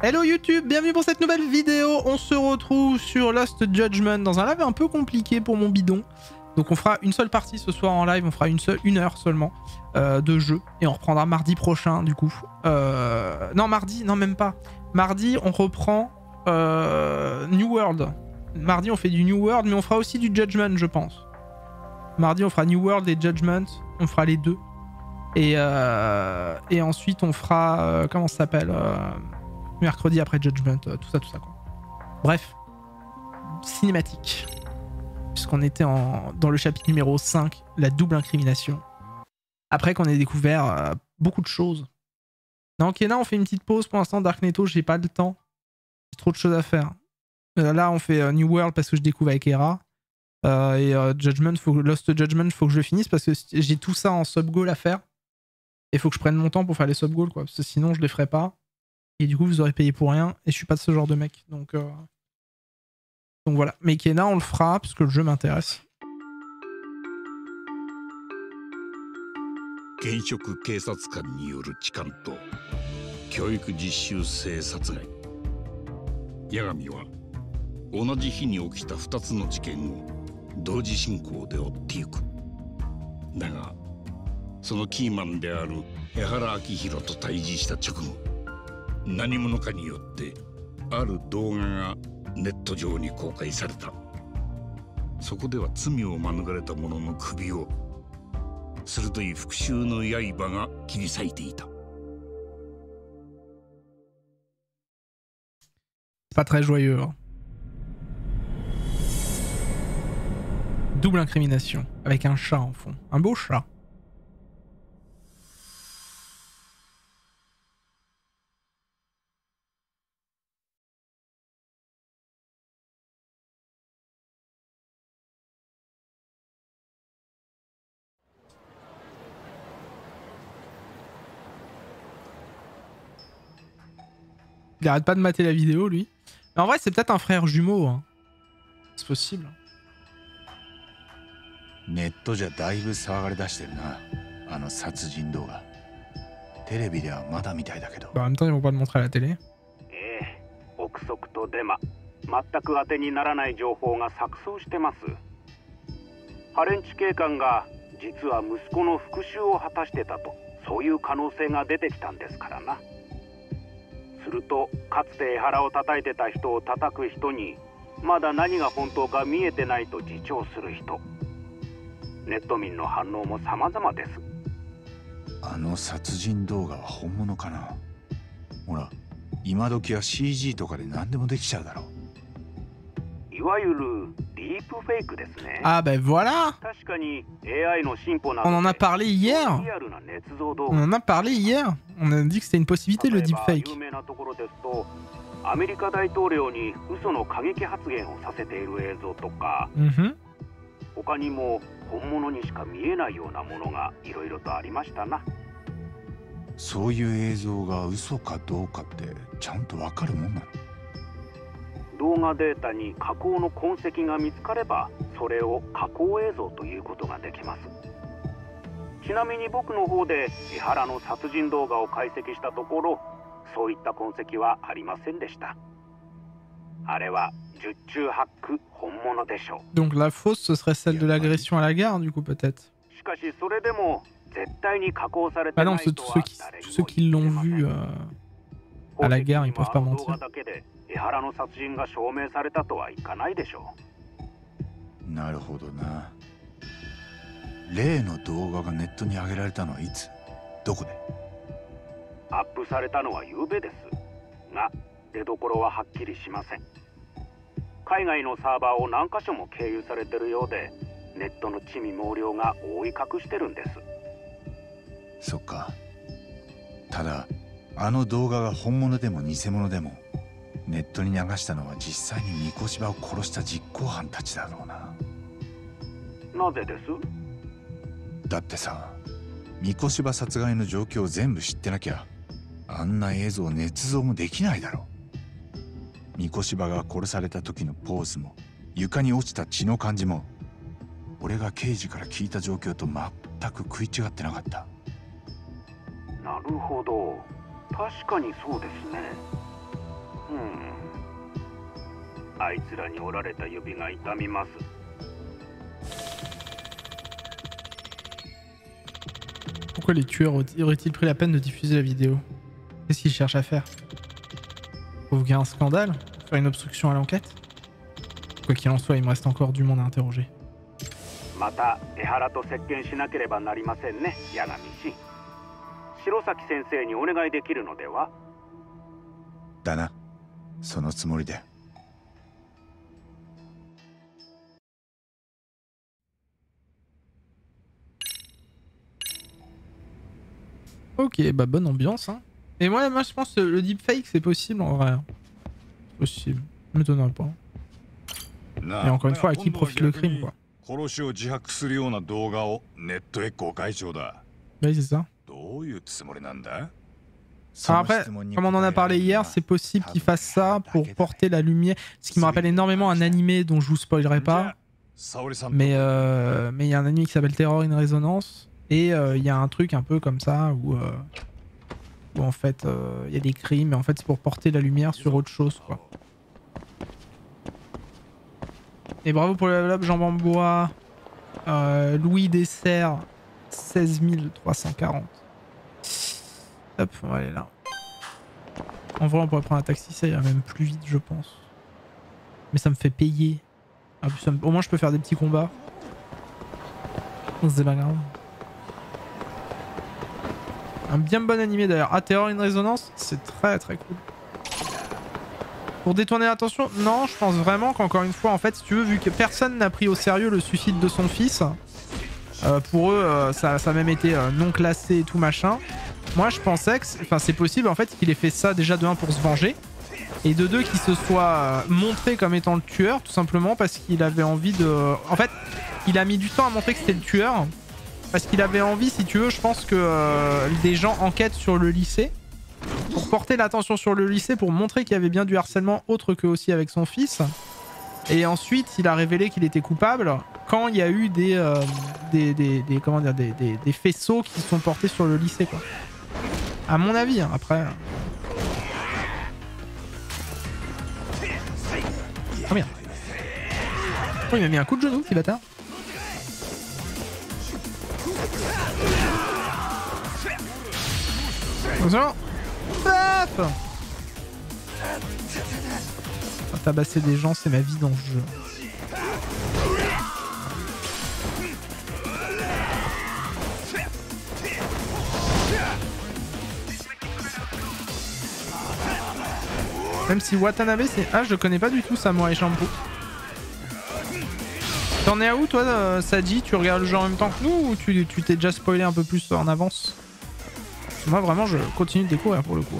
Hello YouTube, bienvenue pour cette nouvelle vidéo. On se retrouve sur Lost Judgment dans un live un peu compliqué pour mon bidon. Donc on fera une seule partie ce soir en live, on fera une heure seulement de jeu. Et on reprendra mardi prochain du coup. Non mardi, non même pas. Mardi on reprend New World. Mardi on fait du New World mais on fera aussi du Judgment je pense. Mardi on fera New World et Judgment, on fera les deux. Et ensuite on fera, comment ça s'appelle mercredi après Judgment, tout ça quoi. Bref, cinématique. Puisqu'on était dans le chapitre numéro 5, la double incrimination. Après qu'on ait découvert beaucoup de choses. Non, Kena, on fait une petite pause pour l'instant. Dark Netto, j'ai pas le temps. J'ai trop de choses à faire. Là, on fait New World parce que je découvre avec Hera. Et Judgment, Lost Judgment, faut que je le finisse parce que j'ai tout ça en sub-goal à faire. Et faut que je prenne mon temps pour faire les sub-goals, quoi. Parce que sinon, je les ferai pas. Et du coup, vous aurez payé pour rien. Et je suis pas de ce genre de mec. Donc voilà. Mais Kena, on le fera parce que le jeu m'intéresse. 現職警察官による痴漢と教育実習生殺害。八神は同じ日に起きた2つの事件を同時進行で追っていく。だがそのキーマンである江原明宏と対峙した直後、何者かによってある動画がネット上に公開された。そこでは罪を免れた者の首を鋭い復讐の刃が切り裂いていた。Pas très joyeux. Hein. Double incrimination, avec un chat en fond. Un beau chat. Il arrête pas de mater la vidéo, lui. Mais en vrai, c'est peut-être un frère jumeau. Hein. C'est possible. ネットじゃだいぶ騒がれ出してるな。あの殺人動画。テレビではまだみたいだけど。Bah, en même temps, ils vont pas le montrer à la télé. 憶測とデマ、全く当てにならない情報が錯綜してます。ハレンチ警官が実は息子の復讐を果たしてたと、そういう可能性が出てきたんですからな。するとかつて江原を叩いてた人を叩く人にまだ何が本当か見えてないと自重する人、ネット民の反応も様々です。あの殺人動画は本物かな。ほら今時は CG とかで何でもできちゃうだろう。いわゆるディープフェイクですね。 Ah ben voilà. 確かに AI の進歩な On en a parlé hier. On en a parlé hier. On a dit que c'était une possibilité le deepfake. 有名なところですと、アメリカ大統領に嘘の過激発言をさせている映像とか、他にも本物にしか見えないようなものがいろいろとありましたな。そういう映像が嘘かどうかってちゃんとわかるもんなの？動画データに加工の痕跡が見つかれば、それを加工映像ということができます。ちなみに僕の方で江原の殺人動画を解析したところ、そういった痕跡はありませんでした。あれは十中八九本物でしょう。 Donc la fausse ce serait celle de l'agression à la gare du coup peut-être. しかしそれでも絶対に加工されて Ah な non, いとは tous ceux qui l'ont vu à la gare, ils peuvent pas mentir. 江原の殺人が証明されたとはいかないでしょう。なるほどな。例の動画がネットに上げられたのはいつ、どこで？アップされたのは昨夜ですが、出どころははっきりしません。海外のサーバーを何箇所も経由されてるようで、ネットの地味猛量が覆い隠してるんです。そっか。ただあの動画が本物でも偽物でも、ネットに流したのは実際に三越場を殺した実行犯たちだろうな。なぜです？だってさ、三越場殺害の状況を全部知ってなきゃ、あんな映像捏造もできないだろう。三越場が殺された時のポーズも、床に落ちた血の感じも、俺が刑事から聞いた状況と全く食い違ってなかった。なるほど、確かにそうですね。あいつらに折られた指が痛みます。Pourquoi les tueurs auraient-ils pris la peine de diffuser la vidéo? Qu'est-ce qu'ils cherchent à faire? Provoquer un scandale? Faire une obstruction à l'enquête? Quoi qu'il en soit, il me reste encore du monde à interroger. また江原と接見しなければなりませんね、柳氏。白崎先生にお願いできるのでは？だな。そのつもりで。Ok, bah bonne ambiance, hein. Et moi je pense que le deepfake c'est possible en vrai. Possible. M'étonnerait pas. Et encore une fois, à qui profite le crime, quoi. 殺しを自白するような動画をネットへ公開中だ。 Oui, c'est ça. どういうつもりなんだ？ Alors après, comme on en a parlé hier, c'est possible qu'il fasse ça pour porter la lumière. Ce qui me rappelle énormément un animé dont je vous spoilerai pas. Mais il y a un anime qui s'appelle Terror in Resonance. Et il y a un truc un peu comme ça où en fait il y a des crimes, mais en fait c'est pour porter la lumière sur autre chose, quoi. Et bravo pour le level up, Jean en bois. Louis Dessert, 16 340. Hop, on va aller là. En vrai, on pourrait prendre un taxi, ça ira même plus vite, je pense. Mais ça me fait payer. Ah, au moins, je peux faire des petits combats. C'est pas grave. Un bien bon animé d'ailleurs. Ah, Terror in Resonance, c'est très très cool. Pour détourner l'attention, non, je pense vraiment qu'encore une fois, en fait, si tu veux, vu que personne n'a pris au sérieux le suicide de son fils, pour eux, ça a même été non classé et tout machin. Moi, je pensais que c'est possible en fait qu'il ait fait ça déjà de 1 pour se venger, et de 2 qu'il se soit montré comme étant le tueur, tout simplement parce qu'il avait envie de... En fait, il a mis du temps à montrer que c'était le tueur, parce qu'il avait envie, si tu veux, je pense que des gens enquêtent sur le lycée, pour porter l'attention sur le lycée, pour montrer qu'il y avait bien du harcèlement autre que aussi avec son fils. Et ensuite, il a révélé qu'il était coupable quand il y a eu des faisceaux qui sont portés sur le lycée, quoi. À mon avis, hein, après... Oh merde. Oh, il m'a mis un coup de genou, petit bâtard. Attention. Hop. Tabasser des gens, c'est ma vie dans le jeu. Même si Watanabe, c'est... Ah, je connais pas du tout Samurai Champloo. T'en es à où, toi, Sadji? Tu regardes le jeu en même temps que nous ou tu t'es déjà spoilé un peu plus en avance? Moi, vraiment, je continue de découvrir pour le coup.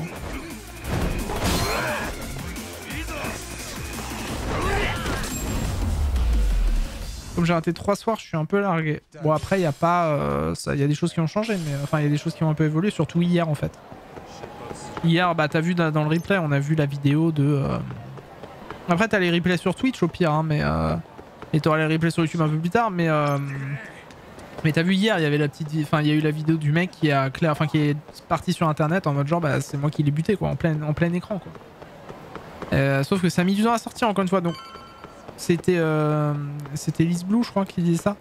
Comme j'ai raté 3 soirs, je suis un peu largué. Bon, après, il n'y a pas... il y a des choses qui ont changé, mais... Enfin, il y a des choses qui ont un peu évolué, surtout hier, en fait. Hier, bah, t'as vu dans le replay, on a vu la vidéo de... Après, t'as les replays sur Twitch, au pire, hein, mais... Et t'auras les replays sur YouTube un peu plus tard, mais... Mais t'as vu hier, il y avait la petite... Enfin, il y a eu la vidéo du mec qui a qui est parti sur Internet en mode genre, bah, c'est moi qui l'ai buté, quoi, en plein écran, quoi. Sauf que ça a mis du temps à sortir, encore une fois, donc... C'était Liz Blue, je crois, qui disait ça.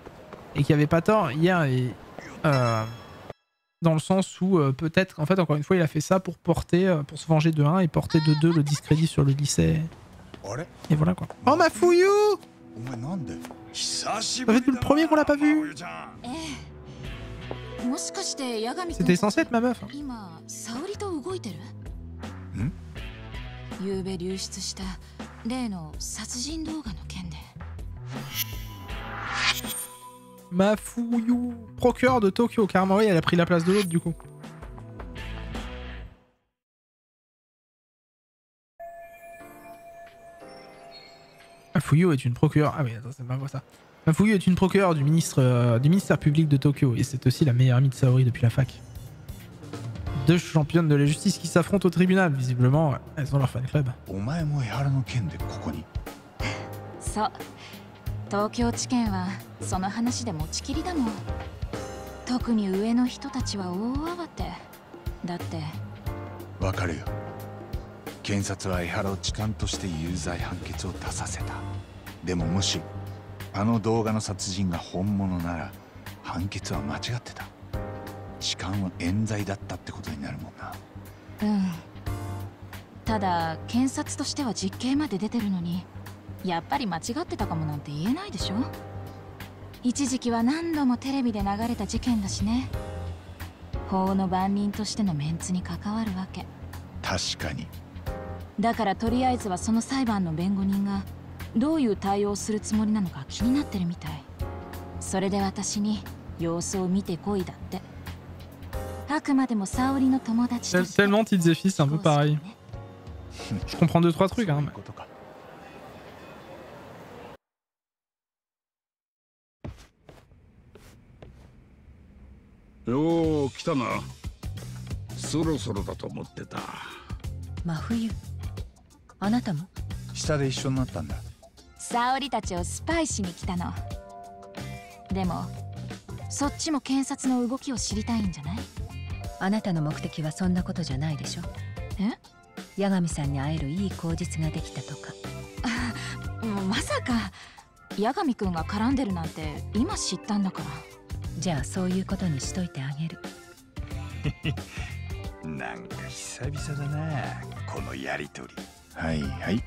Et qui avait pas tort hier, et... dans le sens où peut-être, en fait, encore une fois, il a fait ça pour porter, pour se venger de 1 et porter de 2 le discrédit sur le lycée. Et voilà, quoi. Oh, ma fouillou! Ça fait depuis le premier qu'on l'a pas vu. C'était censé être ma meuf. Ma fouillou, procureur de Tokyo, carrément, oui, elle a pris la place de l'autre du coup. Mafuyu est une procureure. Ah oui, attends, c'est pas moi ça. Mafuyu est une procureure du ministère public de Tokyo et c'est aussi la meilleure amie de Saori depuis la fac. 2 championnes de la justice qui s'affrontent au tribunal. Visiblement, elles ont leur fan club. 検察は江原を痴漢として有罪判決を出させた。でももしあの動画の殺人が本物なら判決は間違ってた。痴漢は冤罪だったってことになるもんな。ただ検察としては実刑まで出てるのに、やっぱり間違ってたかもなんて言えないでしょ。一時期は何度もテレビで流れた事件だしね。法の番人としてのメンツに関わるわけ。確かに。だからとりあえずはその裁判の弁護人がどういう対応をするつもりなのか気になってるみたい。それで私に様子を見てこいだって。あくまでも沙織の友達として。 Tellement Tits et Fils, c'est un peu pareil. Je comprends 2-3 trucs hein. Mais... よう来たな。そろそろだと思ってた。真冬、あなたも下で一緒になったんだ。沙織たちをスパイしに来たの。でもそっちも検察の動きを知りたいんじゃない？あなたの目的はそんなことじゃないでしょ。八神さんに会えるいい口実ができたとか。まさか八神くんが絡んでるなんて今知ったんだから。じゃあそういうことにしといてあげる。なんか久々だな、このやりとり。はいはい。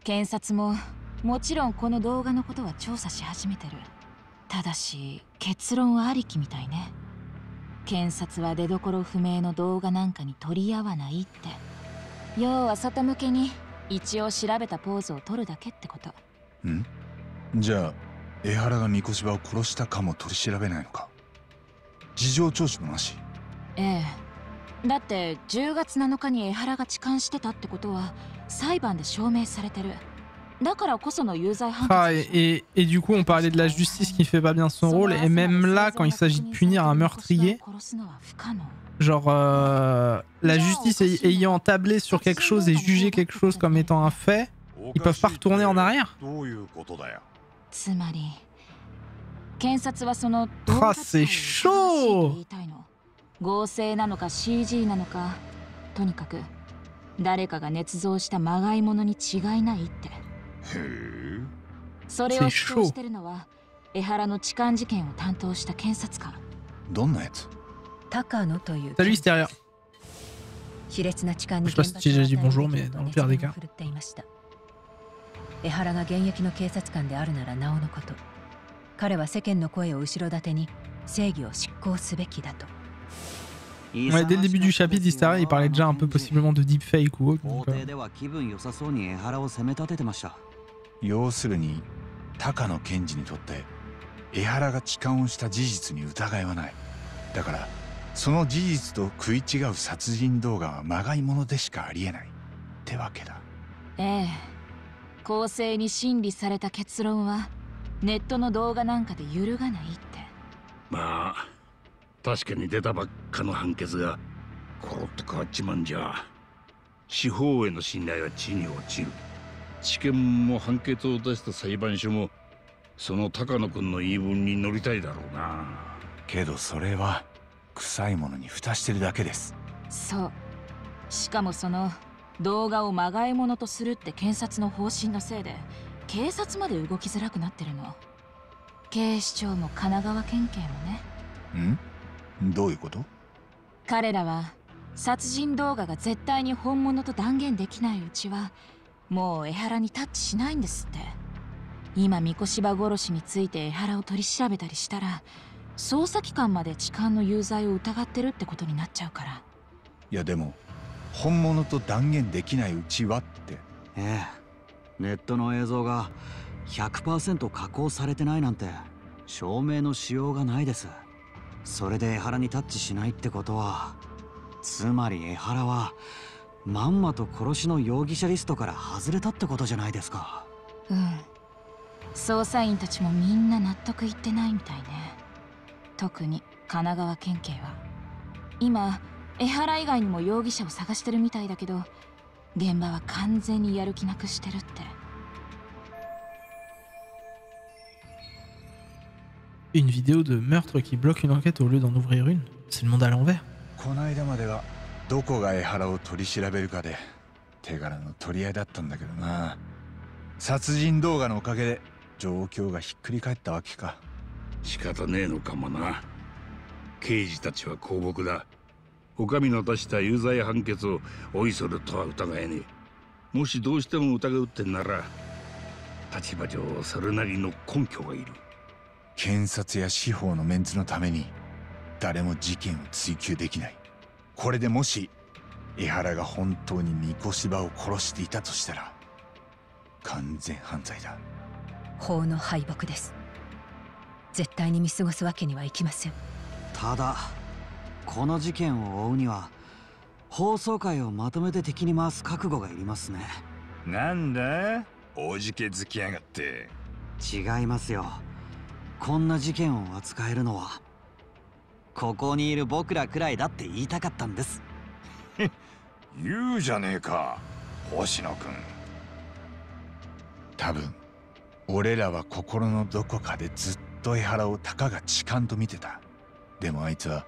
検察ももちろんこの動画のことは調査し始めてる。ただし結論ありきみたいね。検察は出どころ不明の動画なんかに取り合わないって。要は外向けに一応調べたポーズを取るだけってこと。ん？じゃあ江原が三越場を殺したかも取り調べないのか？事情聴取もなし？ええ。だって10月7日に江原が痴漢してたってことは裁判で証明されてる。だからこその有罪判決。Et du coup on parlait de la justice qui fait pas bien son rôle, et même là quand il s'agit de punir un meurtrier, genre la justice ayant tablé sur quelque chose et jugé quelque chose comme étant un fait, ils peuvent pas retourner en arrière. Ah c'est chaud. 合成なのか CG なのか、とにかく誰かが捏造したまがいものに違いないって。それを主張してるのは江原の痴漢事件を担当した検察官。どんなやつ？高野という。Salut Stéria. 卑劣な痴漢に Je sais pas si j'ai dit bonjour, mais dans le pire des cas. 江原が現役の警察官であるならなおのこと。彼は世間の声を後ろ盾に正義を執行すべきだと。Ouais, dès le début du chapitre, Hysteria, il parlait déjà un peu possiblement de deepfake ou autre. Donc, 要するに高野検事にとって江原が痴漢をした事実に疑いはない。だからその事実と食い違う殺人動画はまがいものでしかありえないってわけだ。ええ。公正に審理された結論はネットの動画なんかで揺るがないって。まあ確かに出たばっかの判決がコロッと変わっちまうんじゃ司法への信頼は地に落ちる。地検も判決を出した裁判所もその高野君の言い分に乗りたいだろうな。けどそれは臭いものに蓋してるだけです。そう。しかもその動画をまがいものとするって検察の方針のせいで警察まで動きづらくなってるの。警視庁も神奈川県警もね。どういうこと？彼らは殺人動画が絶対に本物と断言できないうちはもう江原にタッチしないんですって。今三越場殺しについて江原を取り調べたりしたら捜査機関まで痴漢の有罪を疑ってるってことになっちゃうから。いやでも本物と断言できないうちはって。ええ。ネットの映像が 100% 加工されてないなんて証明のしようがないです。それで江原にタッチしないってことは、つまり江原はまんまと殺しの容疑者リストから外れたってことじゃないですか。捜査員たちもみんな納得いってないみたいね。特に神奈川県警は今江原以外にも容疑者を探してるみたいだけど、現場は完全にやる気なくしてるって。Une vidéo de meurtre qui bloque une enquête au lieu d'en ouvrir une. C'est le monde à l'envers. この間まではどこが江原を取り調べるかで手柄の取り合いだったんだけどな。殺人動画のおかげで状況がひっくり返ったわけか。仕方ねえのかもな。刑事たちは公僕だ。お上の出した有罪判決をおいそるとは疑えねえ。もしどうしても疑うってんなら立場上それなりの根拠がいる。検察や司法のメンツのために誰も事件を追及できない。これでもし江原が本当に三越場を殺していたとしたら完全犯罪だ。法の敗北です。絶対に見過ごすわけにはいきません。ただこの事件を追うには法曹界をまとめて敵に回す覚悟がいりますね。なんだ大事け付きやがって。違いますよ。こんな事件を扱えるのはここにいる僕らくらいだって言いたかったんです。言うじゃねえか星野君。多分俺らは心のどこかでずっと江原をたかが痴漢と見てた。でもあいつは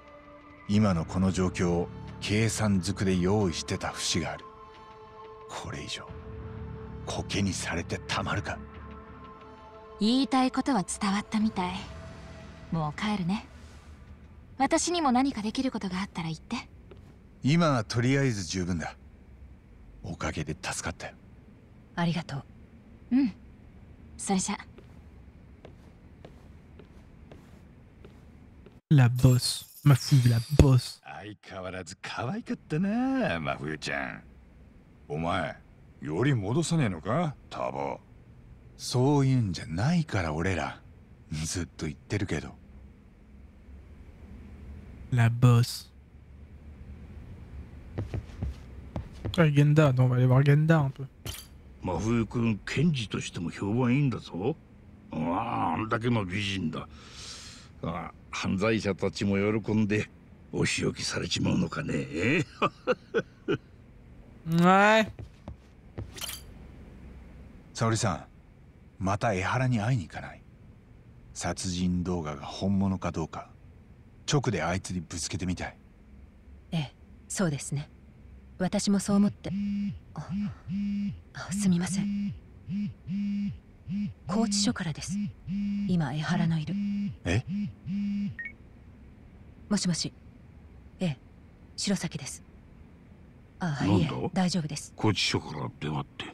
今のこの状況を計算づくで用意してた節がある。これ以上コケにされてたまるか。言いたいことは伝わったみたい。もう帰るね。私にも何かできることがあったら言って。今はとりあえず十分だ。おかげで助かったよ。ありがとう。うん。それじゃ。La bosse. Ma fouille, la bosse. 相変わらず可愛かったな真冬ちゃん。お前より戻さねえのかタボ。そういうんじゃないから俺らずっと言ってるけど。La bosse. Genda, non, on va aller voir Genda un peu. 真冬君検事としても評判いいんだぞ。あんだけの美人だ。犯罪者たちも喜んでお仕置きされちまうのかね。Ouais. 沙織さん、また江原に会いに行かない？殺人動画が本物かどうか直であいつにぶつけてみたい。ええ、そうですね。私もそう思って。すみません。拘置所からです。今江原のいる。え？もしもし。ええ、白崎です。いえ、大丈夫です。拘置所から電話って。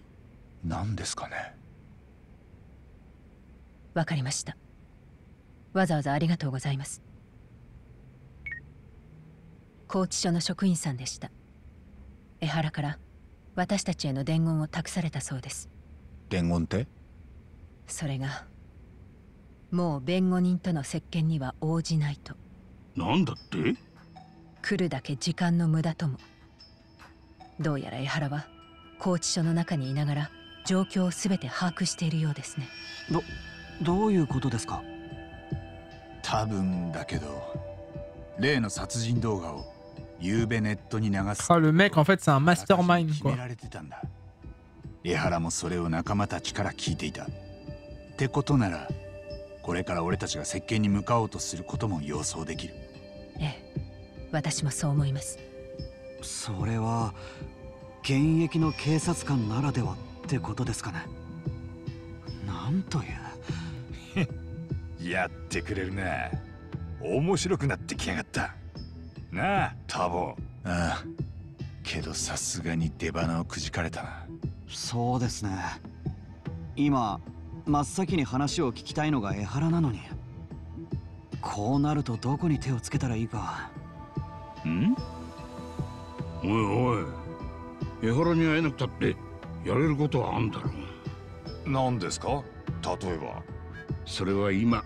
何ですかね。わかりました。わざわざありがとうございます。拘置所の職員さんでした。江原から私たちへの伝言を託されたそうです。伝言って？それがもう弁護人との接見には応じないと。なんだって？来るだけ時間の無駄とも。どうやら江原は拘置所の中にいながら状況を全て把握しているようですね。どういうことですか？多分だけど例の殺人動画を夕べネットに流す。Ah, le mec en fait c'est un mastermind quoi. 江原もそれを仲間たちから聞いていた。ってことならこれから俺たちが接見に向かおうとすることも予想できる。ええ、私もそう思います。それは現役の警察官ならではってことですかね。なんというやってくれるな。面白くなってきやがったなあタボ。ああ、けどさすがに出花をくじかれたな。そうですね。今真っ先に話を聞きたいのが江原なのに、こうなるとどこに手をつけたらいいか。ん？おいおい、江原に会えなくたってやれることはあんだろう。何ですか？例えば。それは今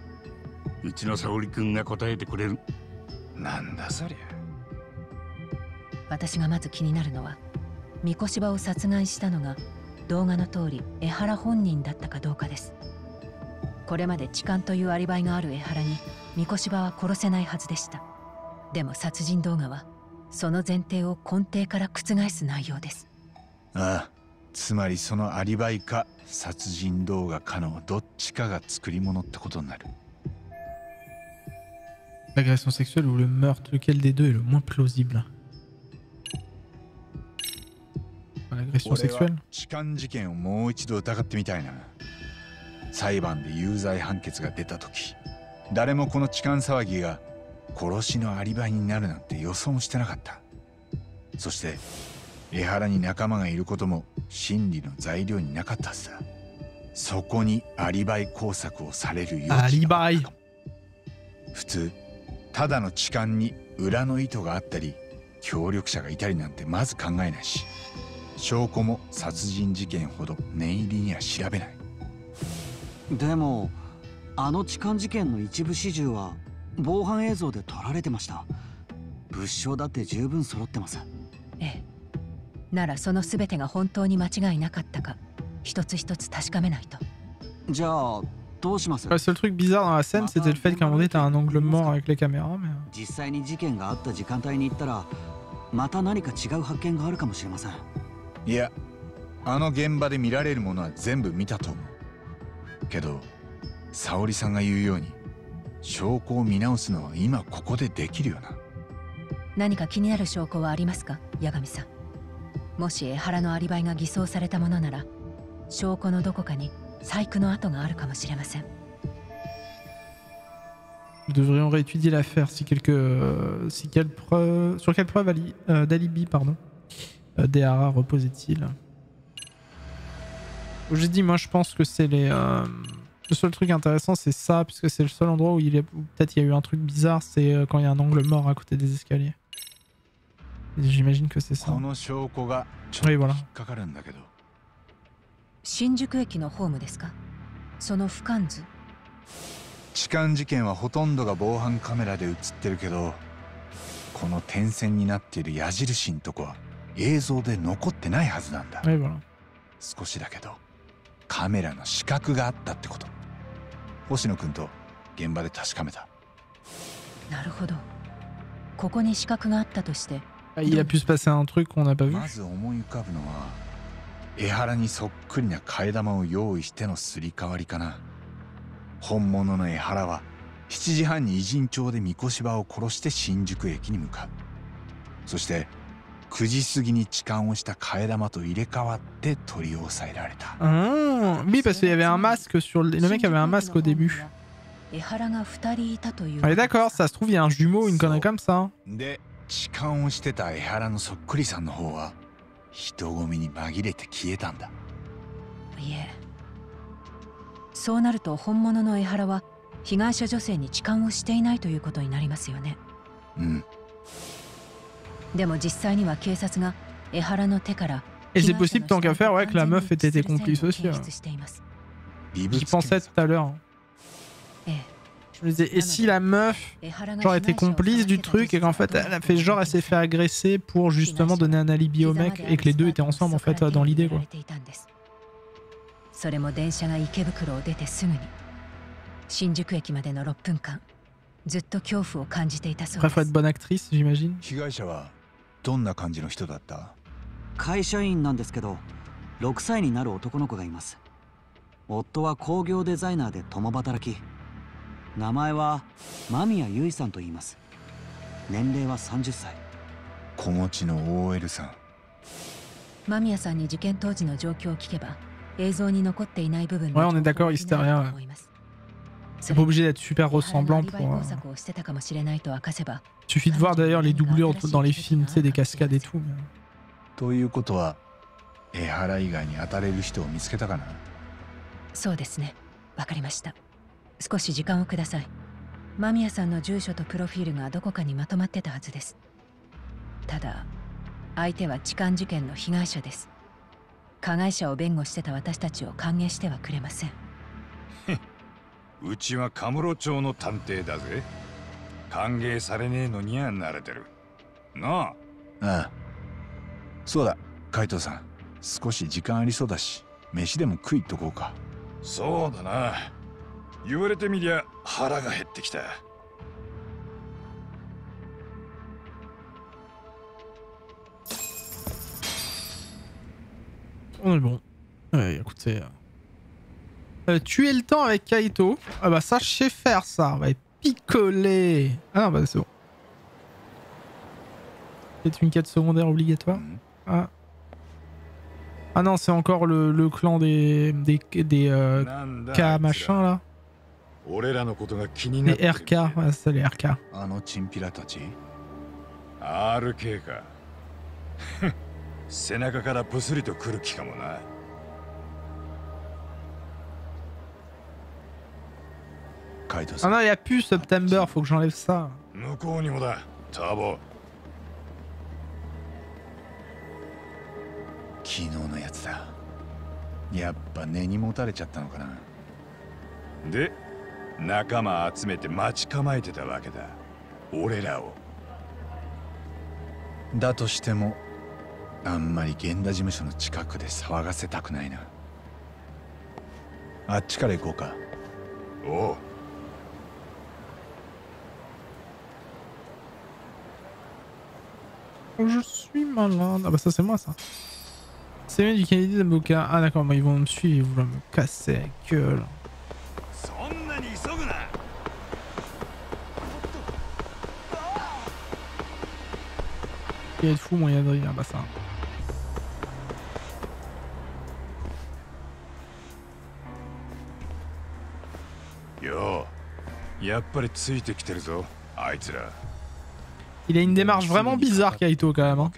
うちの沙織君が答えてくれる。なんだそりゃ。私がまず気になるのは三越場を殺害したのが動画の通り江原本人だったかどうかです。これまで痴漢というアリバイがある江原に三越場は殺せないはずでした。でも殺人動画はその前提を根底から覆す内容です。ああ、つまりそのアリバイか殺人動画かのどっちかが作り物ってことになる。L'agression sexuelle ou le meurtre, lequel des deux est le moins plausible? L'agression sexuelle? 痴漢事件をもう一度疑ってみたいな。裁判で有罪判決が出た時、誰もこの痴漢騒ぎが殺しのアリバイになるなんて予想もしてなかった。そして江原に仲間がいることも真理の材料になかったはずだ。そこにアリバイ工作をされる余地があったかも。アリバイ。普通ただの痴漢に裏の意図があったり協力者がいたりなんてまず考えないし、証拠も殺人事件ほど念入りには調べない。でもあの痴漢事件の一部始終は防犯映像で撮られてました。物証だって十分揃ってます。ええ。ならその全てが本当に間違いなかったか一つ一つ確かめないと。じゃあどうします？ Le seul truc bizarre dans la scène, c'était le fait qu'à un moment donné, t'as un angle mort avec les caméras, mais... 実際に事件があった時間帯に行ったらまた何か違う発見があるかもしれません。いや、あの現場で見られるものは全部見たと思う。けど沙織さんが言うように証拠を見直すのは今ここでできるよな。何か気になる証拠はありますか、八神さん。もし江原のアリバイが偽装されたものなら証拠のどこかに細工の跡があるかもしれません。Nous devrions réétudier l'affaire sur quelle preuve d'alibi Dehara reposait-il. J'ai dit, moi je pense que c'est le seul truc intéressant c'est ça, puisque c'est le seul endroit où peut-être il y a eu un truc bizarre, c'est quand il y a un angle mort à côté des escaliers. J'imagine que c'est ça. Oui, voilà. 新宿駅のホームですか？その俯瞰図。痴漢事件はほとんどが防犯カメラで映ってるけど、この点線になっている矢印のとこは映像で残ってないはずなんだ。Oui, voilà. 少しだけどカメラの死角があったってこと。星野君と現場で確かめた。なるほど。ここに死角があったとして。Il a pu se passer un truc qu'on n'a pas vu. まず思い浮かぶのは江原にそっくりな替え玉を用意してのすり替わりかな。本物の江原は7時半に偉人町で三越場を殺して新宿駅に向かう。そして9時過ぎに痴漢をした替え玉と入れ替わって取り押さえられた。Oui, parce qu'il y avait un masque sur le mec avait un masque au début. Allez, d'accord, ça se trouve il y a un jumeau ou une connerie comme ça. で、痴漢をしてた江原のそっくりさんの方は人混みに紛れて消えたんだ。いえ。そうなると本物の江原は被害者女性に痴漢をしていないということになりますよね。うん。でも実際には警察が江原の手から。Et c'est possible tant qu'à faire, ouais, que la meuf ait été complice aussi. J'y pensais tout à l'heure. Je me disais, et si la meuf, genre, était complice du truc et qu'en fait, elle a fait genre, elle s'est fait agresser pour justement donner un alibi au mec et que les deux étaient ensemble en fait dans l'idée quoi. それも電車が池袋を出てすぐに新宿駅までの6分間ずっと恐怖を感じていたそうです。Bref, faut être bonne actrice, j'imagine. 被害者はどんな感じの人だった？会社員なんですけど、6歳になる男の子がいます。夫は工業デザイナーで共働き。名前は間宮優衣さんと言います。年齢は30歳。子持ちの OL さん。間宮さんに事件当時の状況を聞けば。Ouais, on est d'accord, Hysteria. C'est pas obligé d'être super ressemblant pour. Suffit de voir d'ailleurs les doublures dans les films, tu sais, des cascades et tout. Mais... ということは、江原以外に当たれる人を見つけたかな？そうですね。わかりました。少し時間をください。間宮さんの住所とプロフィールがどこかにまとまってたはずです。ただ、相手は痴漢事件の被害者です。加害者を弁護してた私たちを歓迎してはくれません。うちはカムロ町の探偵だぜ。歓迎されねえのには慣れてる。なあ。ああ。そうだ、海藤さん。少し時間ありそうだし、飯でも食いっとこうか。そうだな。言われてみりゃ腹が減ってきた。On est bon. Ouais, écoutez. Tuer le temps avec Kaito. Ah bah ça, je sais faire ça. On va picoler. Ah non, bah c'est bon. C'est une quête secondaire obligatoire. Ah. Ah non, c'est encore le clan des K machin là. Les RK, ouais, c'est les RK. RK か背中からブスリと来る気かもな。Ah non, il n'y a plus September, faut que j'enlève ça. 向こうにもだ、ターボ。昨日のやつだ。やっぱ根に持たれちゃったのかな。で、仲間集めて待ち構えてたわけだ。俺らを。だとしても、あんまり源田事務所の近くで騒がせたくないな。あっちから行こうか。おう。Je suis malade. Ah bah ça c'est moi ça. C'est bien du Kennedy d'Aboka. Ah d'accord, bah ils vont me suivre, ils vont me casser la gueule. Il est fou mon Yadri, ah bah ça. Yo, やっぱりついてきてるぞ、あいつら。Il a une démarche vraiment bizarre, Kaito, quand même. Hein.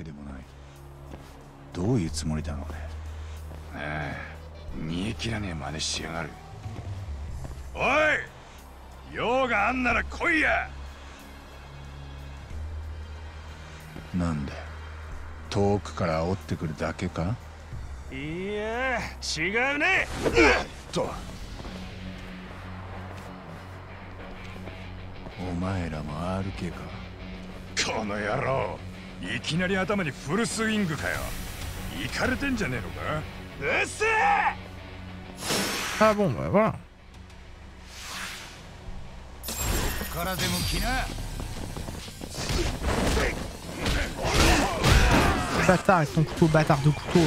どういうつもりだろうね。煮え切らねえ真似しやがる。おい、用があんなら来いや。なんで遠くから煽ってくるだけか。いや、違うね。お前らも RK か。この野郎、いきなり頭にフルスイングかよ。イカれてんじゃねえのか。うっせえ。Ah bon, bah voilà. ここからでも来な。Bâtard avec ton couteau, bâtard de couteau là.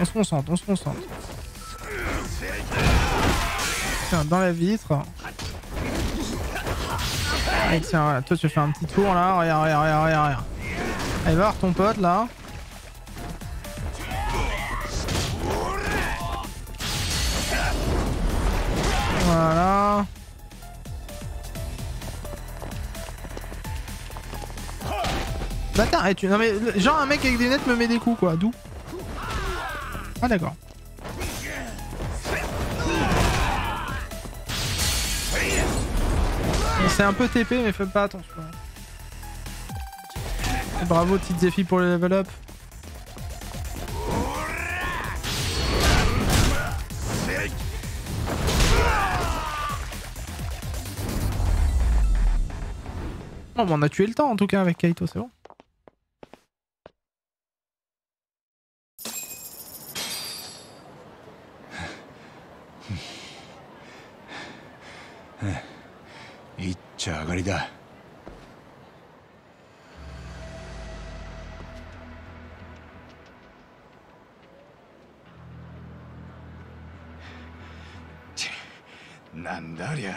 On se concentre, on se concentre. Tiens, dans la vitre. Allez, tiens, voilà. Toi tu fais un petit tour là, regarde, regarde, regarde, regarde. Allez, va voir ton pote là. Voilà. Bâtard, et tu... Non mais, genre un mec avec des lunettes me met des coups quoi, d'où? Ah d'accord. C'est un peu TP mais faites pas attention. Et bravo petites filles pour le level up. Oh, on a tué le temps en tout cas avec Kaito, c'est bon.なんだありゃ。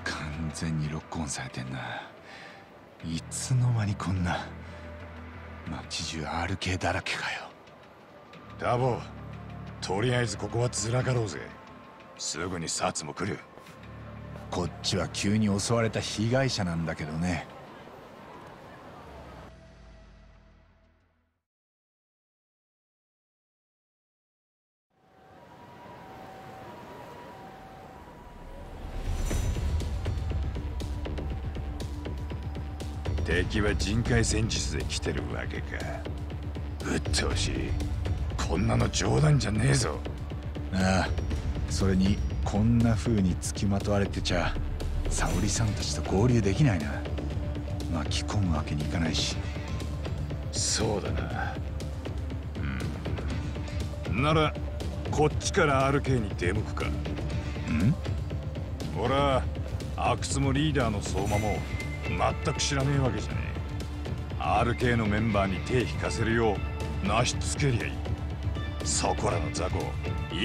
完全にロックオンされてんな。いつの間にこんな街中 RK だらけかよ。ダボ、とりあえずここはずらかろうぜ。すぐにサも来る。こっちは急に襲われた被害者なんだけどね。敵は人海戦術で来てるわけか。うっとうしい。こんなの冗談じゃねえぞ。ああ、それにこんな風に付きまとわれてちゃ沙織さんたちと合流できないな。巻き込むわけにいかないし。そうだな。ならこっちから RK に出向くか。俺は阿久津もリーダーの相馬も全く知らねえわけじゃねえ。RK のメンバーに手引かせるようなしつけりゃいい。そこらの雑魚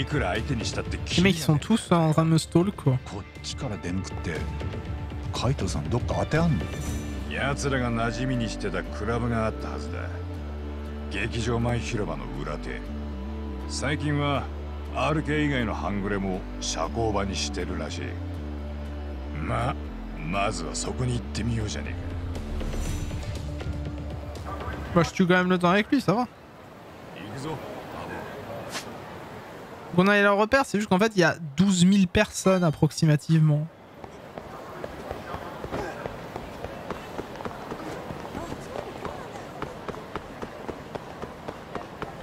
いくら相手にしたって Les mecs ils sont tous en train de me stall quoi. こっちから出向くって海藤さんどっか当てあんの？奴らが馴染みにしてたクラブがあったはずだ。劇場前広場の裏手。最近は RK 以外の半グレも社交場にしてるらしい。まずはそこに行ってみようじゃねえか。Bah je tue quand même le temps avec lui, ça va. 行くぞ。On a le repère, c'est juste qu'en fait il y a 12 000 personnes approximativement.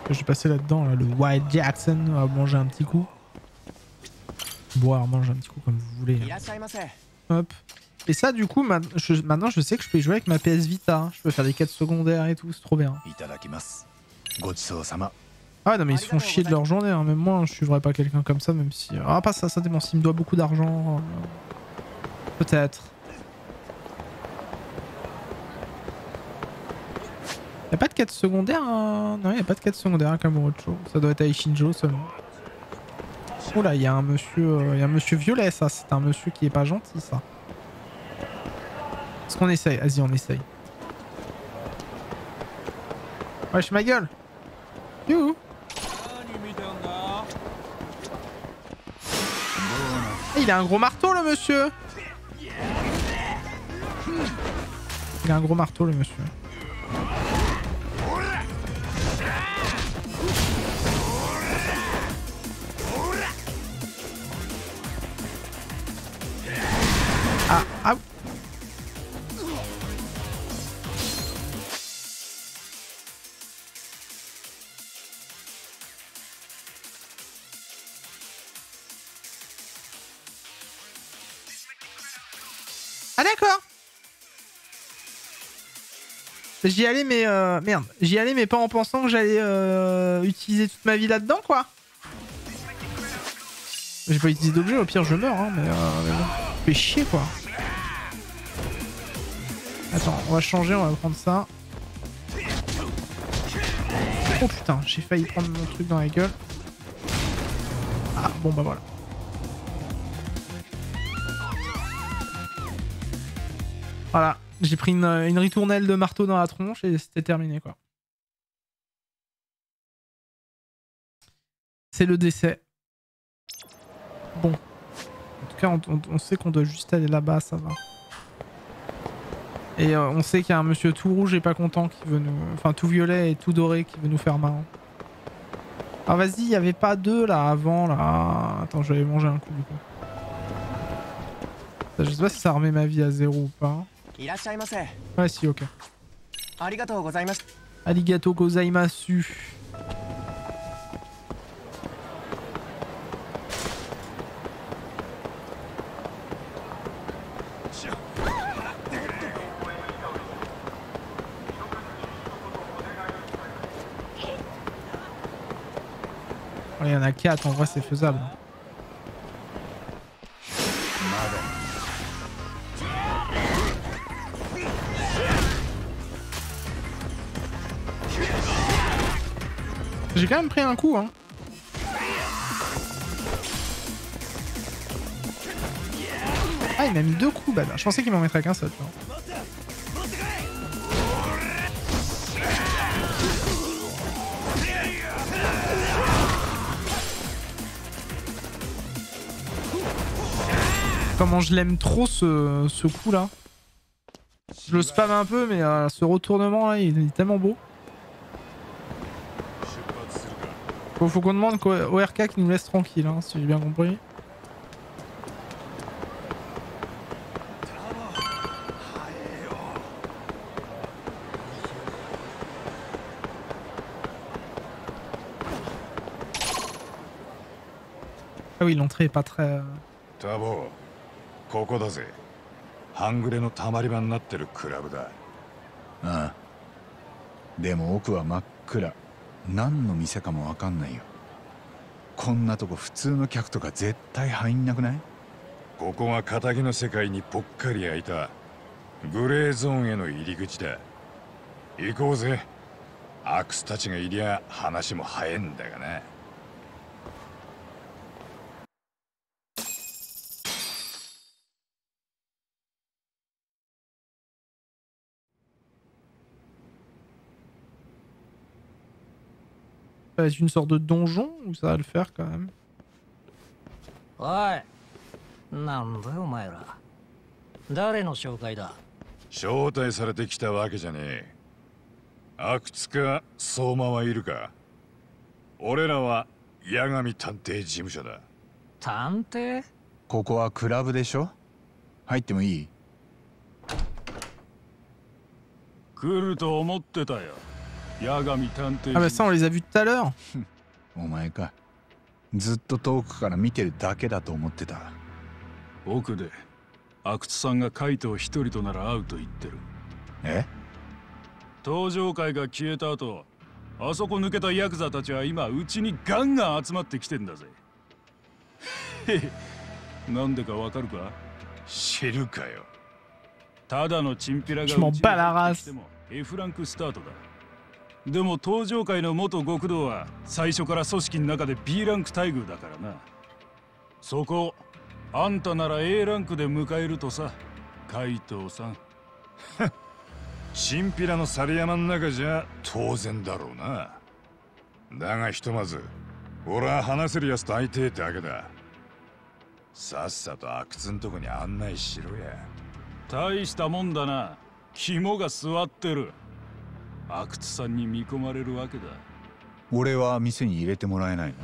Je vais passer là-dedans, là, le Wild Jackson, on va manger un petit coup. Boire, manger un petit coup comme vous voulez. Hop. Et ça du coup, maintenant je sais que je peux y jouer avec ma PS Vita. Hein. Je peux faire des quêtes secondaires et tout, c'est trop bien. Ah non mais ils se font chier de leur journée, hein. Même moi je suivrai pas quelqu'un comme ça, même si... Ah pas ça, ça dépend, s'il me doit beaucoup d'argent... Peut-être. Y'a pas de quête secondaire hein... Non, y'a pas de quête secondaire à Kamurocho. Ça doit être à Ishinjo seulement. Oula, y'a un monsieur violet ça, c'est un monsieur qui est pas gentil ça. Est-ce qu'on essaye? Vas-y, on essaye. Wesh ma gueule. Youhou. Il a un gros marteau le monsieur. Il a un gros marteau le monsieur. Ah, ah. Ah d'accord. J'y allais mais merde, j'y allais mais pas en pensant que j'allais utiliser toute ma vie là-dedans quoi. J'ai pas utilisé d'objet, au pire je meurs hein, mais bon. Fait chier quoi. Attends, on va changer, on va prendre ça. Oh putain, j'ai failli prendre mon truc dans la gueule. Ah bon bah voilà. Voilà, j'ai pris une ritournelle de marteau dans la tronche et c'était terminé quoi. C'est le décès. Bon. En tout cas, on sait qu'on doit juste aller là-bas, ça va. Et on sait qu'il y a un monsieur tout rouge et pas content qui veut nous... Enfin, tout violet et tout doré qui veut nous faire mal. Ah vas-y, il n'y avait pas deux là avant là. Attends, je vais aller manger un coup du coup. Je sais pas si ça remet ma vie à 0 ou pas. Ouais si, ok. Arigato gozaimasu. Il y en a 4, en vrai c'est faisable. J'ai quand même pris un coup hein. Ah il m'a mis 2 coups, bah je pensais qu'il m'en mettrait qu'un seul. Comment je l'aime trop ce coup là. Je le spam un peu mais ce retournement là il est tellement beau. Faut qu'on demande au RK qui nous laisse tranquille hein, si j'ai bien compris. Ah oui, l'entrée est pas très... タボ、ここだぜ。半グレのたまり場になってるクラブだ。ああ。でも奥は真っ暗。何の店かもわかんないよ。こんなとこ普通の客とか絶対入んなくない？ここが仇の世界にぽっかり開いたグレーゾーンへの入り口だ。行こうぜ。アクスたちがいりゃ話も早いんだがな。Ça va être une sorte de donjon ou ça va le faire quand même? おい、なんだお前ら。誰の紹介だ？招待されてきたわけじゃねえ。阿久津か相馬はいるか？俺らは八神探偵事務所だ。探偵？ここはクラブでしょ？入ってもいい？来ると思ってたよ。八神探偵。Ah bah ça on les a vus tout à l'heure. お前か。ずっと遠くから見てるだけだと思ってた。奥で阿久津さんがカイトを一人となら会うと言ってる。え？登場会が消えた後、あそこ抜けたヤクザたちは今うちにガンガン集まってきてんだぜ。なんでかわかるか？知るかよ。ただのチンピラがうちに来ても F ランクスタートだ。でも登場会の元極道は最初から組織の中で B ランク待遇だからな。そこあんたなら A ランクで迎えるとさ、海藤さん。チンピラの猿山の中じゃ当然だろうな。だがひとまず俺は話せるやつと会いてえってわけだ。さっさと阿久津んとこに案内しろや。大したもんだな。肝が据わってる。阿久津さんに見込まれるわけだ。俺は店に入れてもらえないの？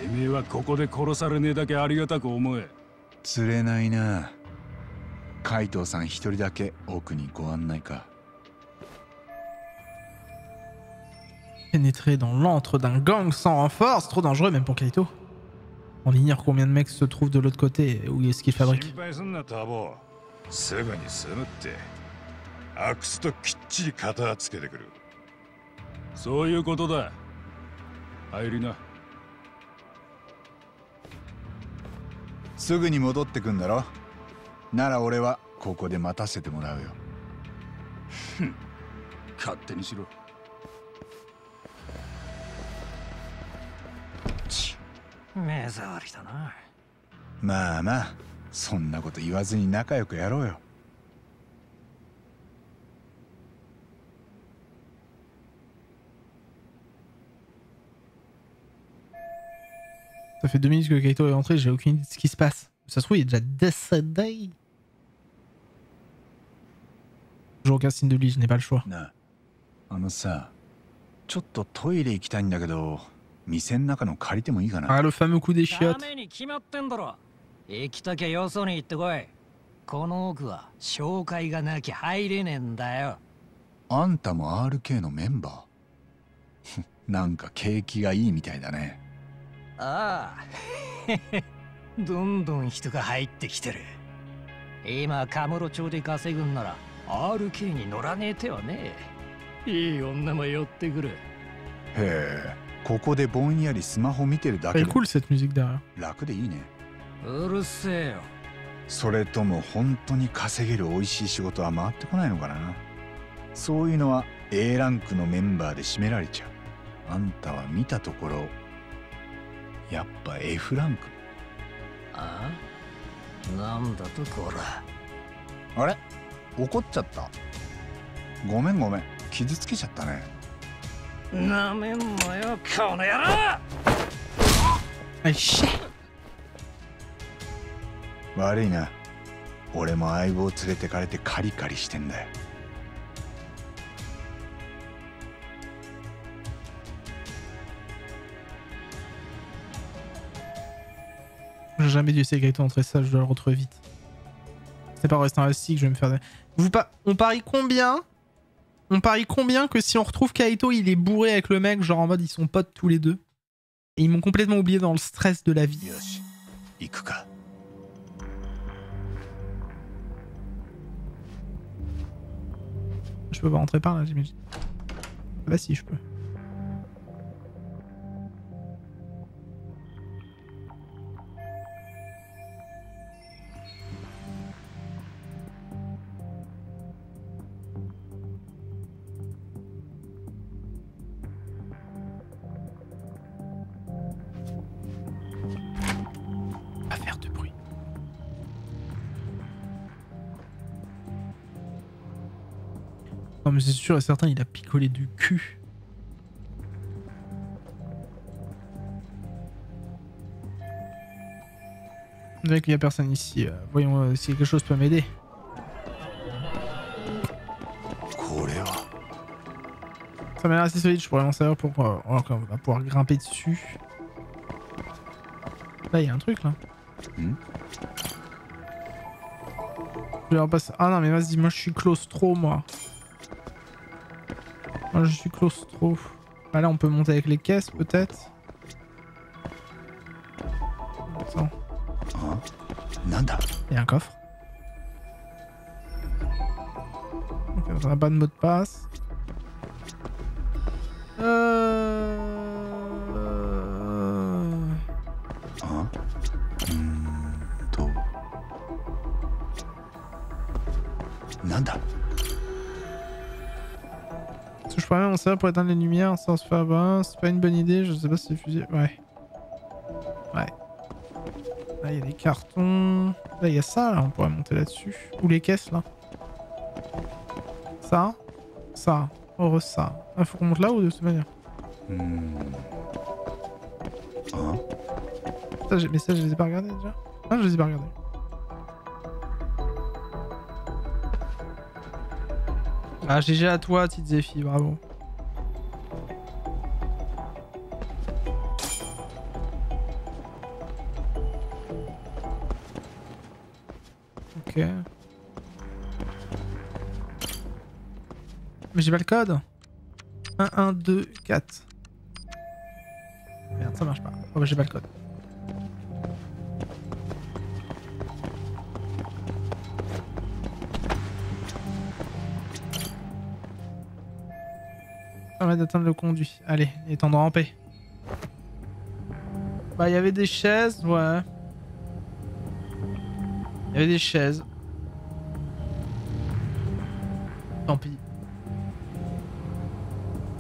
てめえはここで殺されねえだけありがたく思え。釣れないな。海藤さん一人だけ奥にご案内か。Pénétrer dans l'antre d'un gang sans renfort, c'est trop dangereux même pour Kaito. On ignore combien de mecs se trouvent de l'autre côté et où est-ce qu'ils fabriquent. すぐに済むって。阿久津ときっちり片つけてくる。そういうことだ。入りな。すぐに戻ってくんだろ？なら俺はここで待たせてもらうよ。勝手にしろ。目障りだな。まあまあ、そんなこと言わずに仲良くやろうよ。Ça fait 2 minutes que Kaito est entré, j'ai aucune idée de ce qui se passe. Ça se trouve, il est déjà décédé. Toujours aucun signe de lui, je n'ai pas le choix. なあ、さ、ちょっとトイレ行きたいんだけど、店の中の借りてもいいかな？ Ah, le fameux coup des chiottes. ダメに決まってんだろ。行きたきゃよそに行ってこい。この奥は紹介がなきゃ入れねえんだよ。あんたも RK のメンバー？なんか景気がいいみたいだね。ああ。どんどん人が入ってきてる。今カムロ町で稼ぐんなら RK に乗らねえ手はねえ。いい女も寄ってくる。へえ、ここでぼんやりスマホ見てるだけ Elle で est cool cette musique derrière. 楽でいいね。うるせえよ。それとも本当に稼げる美味しい仕事は回ってこないのかな？そういうのは A ランクのメンバーで占められちゃう。あんたは見たところやっぱ F ランク。あ？なんだとこら。あれ？怒っちゃった。ごめんごめん、傷つけちゃったね。なめんなよ、この野郎！Ah, shit! 悪いな。俺も相棒連れてかれてカリカリしてんだよ。J'ai jamais dû essayer Kaito entrer ça, je dois le retrouver vite. C'est pas en restant assis que je vais me faire... On parie combien? On parie combien que si on retrouve Kaito, il est bourré avec le mec, genre en mode ils sont potes tous les deux? Et ils m'ont complètement oublié dans le stress de la vie. 行くか。Je peux pas rentrer par là, j'imagine. Bah si, je peux. Pas faire de bruit. Non mais c'est sûr et certain, il a picolé du cul. On dirait qu'il n'y a personne ici. Voyons si quelque chose peut m'aider. Ça m'a l'air assez solide, je pourrais m'en servir pour... on va pouvoir grimper dessus. Là, il y a un truc là. Je vais passer... Ah non mais vas-y, moi je suis claustro moi. Moi je suis claustro. Ah là on peut monter avec les caisses peut-être. Attends. Il y a un coffre. Ok, on n'a pas de mot de passe. Est-ce que je pourrais même m'en servir pour éteindre les lumières sans se faire avoir? C'est pas une bonne idée, je sais pas si c'est fusé. Ouais. Ouais. Là il y a des cartons. Là il y a ça, là on pourrait monter là-dessus. Ou les caisses là. Ça. Ça. Oh ça. Ah, faut qu'on monte là ou de cette manière? Ça, mais ça je les ai pas regardés déjà. Ah je les ai pas regardés. Ah GG à toi petite Zéphi, bravo. Ok. Mais j'ai pas le code. 1, 1, 2, 4. Merde, ça marche pas. Oh bah j'ai pas le code. Permet d'atteindre le conduit. Allez, il est temps de ramper. Bah il y avait des chaises, ouais. Il y avait des chaises. Tant pis.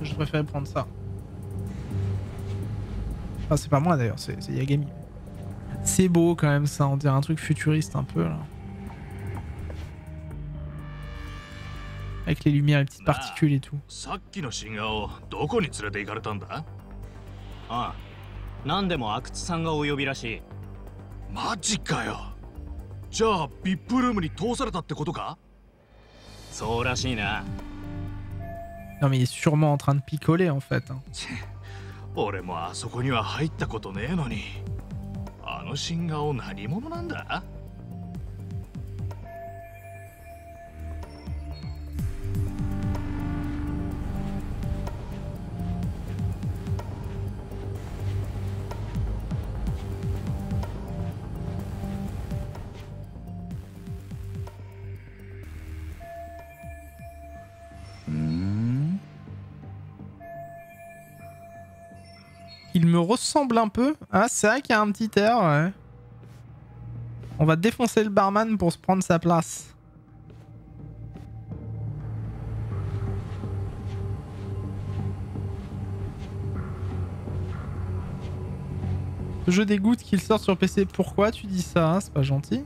Je préférais prendre ça. Enfin c'est pas moi d'ailleurs, c'est Yagami. C'est beau quand même ça, on dirait un truc futuriste un peu là. Avec les lumières, les petites particules et tout. Non mais il est sûrement en train de picoler en fait. Hein. Il me ressemble un peu. Ah, c'est vrai qu'il y a un petit air, ouais. On va défoncer le barman pour se prendre sa place. Ce jeu dégoûte qu'il sorte sur PC. Pourquoi tu dis ça, hein? C'est pas gentil.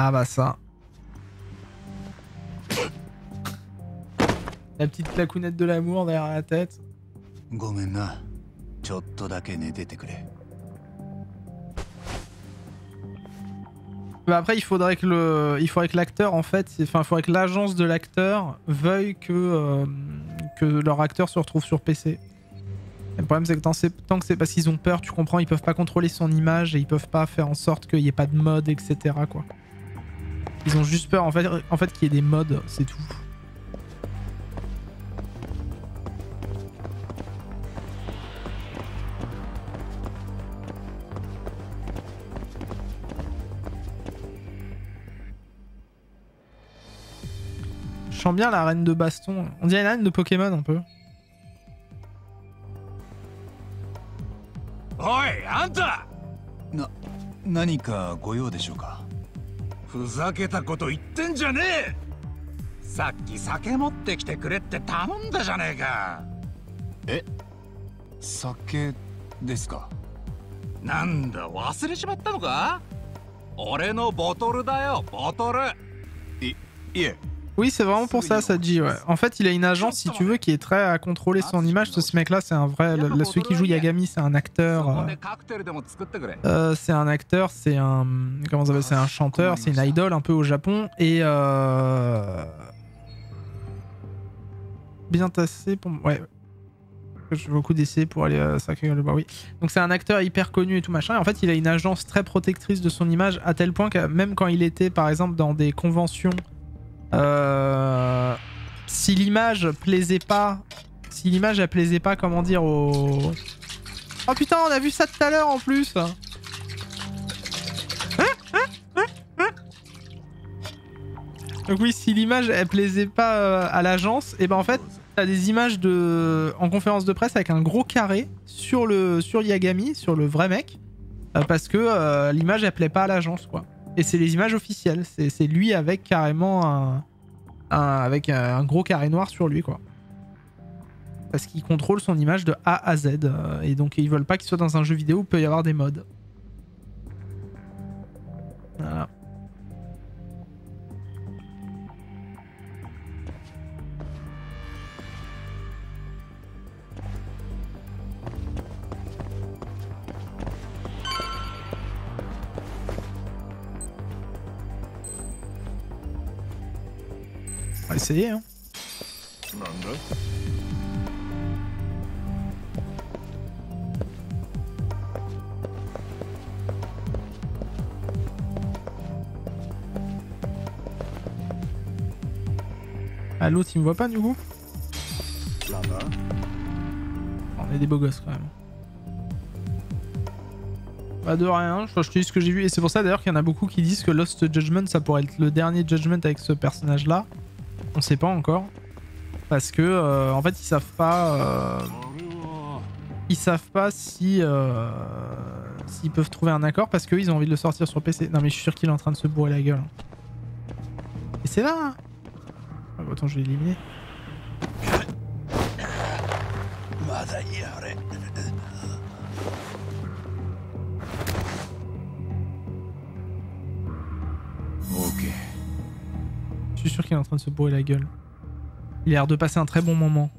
Ah bah ça. La petite clacounette de l'amour derrière la tête. Bah après il faudrait que l'acteur en fait, enfin il faudrait que l'agence de l'acteur veuille que leur acteur se retrouve sur PC. Le problème c'est que tant que c'est parce qu'ils ont peur, tu comprends, ils peuvent pas contrôler son image et ils peuvent pas faire en sorte qu'il y ait pas de mode, etc. quoi. Ils ont juste peur en fait qu'il y ait des mods, c'est tout. Je sens bien la reine de baston. On dirait la reine de Pokémon un peu. Oi, Anta! 何かご用でしょうか。ふざけたこと言ってんじゃねえ。さっき酒持ってきてくれって頼んだじゃねえか。え、酒ですか。なんだ忘れちまったのか。俺のボトルだよ、ボトル。いえ。 Oui, c'est vraiment pour ça, Saji, ouais. En fait, il a une agence, si tu veux, qui est très à contrôler son image. Ce mec-là, c'est un vrai... Celui qui joue Yagami, c'est un acteur... c'est un acteur, c'est un... Comment ça s'appelle? C'est un chanteur, c'est une idole un peu au Japon. Et... Bien tassé pour... Ouais. J'ai beaucoup d'essais pour aller à Sacré le Bar, oui. Donc c'est un acteur hyper connu et tout machin. Et en fait, il a une agence très protectrice de son image, à tel point que même quand il était, par exemple, dans des conventions... si l'image plaisait pas, elle plaisait pas, comment dire, au... Oh putain, on a vu ça tout à l'heure en plus. Donc oui, si l'image elle plaisait pas à l'agence, et ben en fait, t'as des images en conférence de presse avec un gros carré sur Yagami, sur le vrai mec, parce que l'image elle plaît pas à l'agence quoi. Et c'est les images officielles, c'est lui avec carrément avec un gros carré noir sur lui quoi. Parce qu'il contrôle son image de A à Z et donc ils veulent pas qu'il soit dans un jeu vidéo où il peut y avoir des mods. Voilà. On va essayer hein. Ah l'autre il me voit pas du coup. On est des beaux gosses quand même. Pas de rien, je te dis ce que j'ai vu et c'est pour ça d'ailleurs qu'il y en a beaucoup qui disent que Lost Judgment ça pourrait être le dernier Judgment avec ce personnage là. On sait pas encore. Parce que en fait ils savent pas si s'ils peuvent trouver un accord parce qu'ils ont envie de le sortir sur PC. Non mais je suis sûr qu'il est en train de se bourrer la gueule. Et c'est là hein. Ah, attends je vais l'éliminer. Ok. Je suis sûr qu'il est en train de se bourrer la gueule. Il a l'air de passer un très bon moment.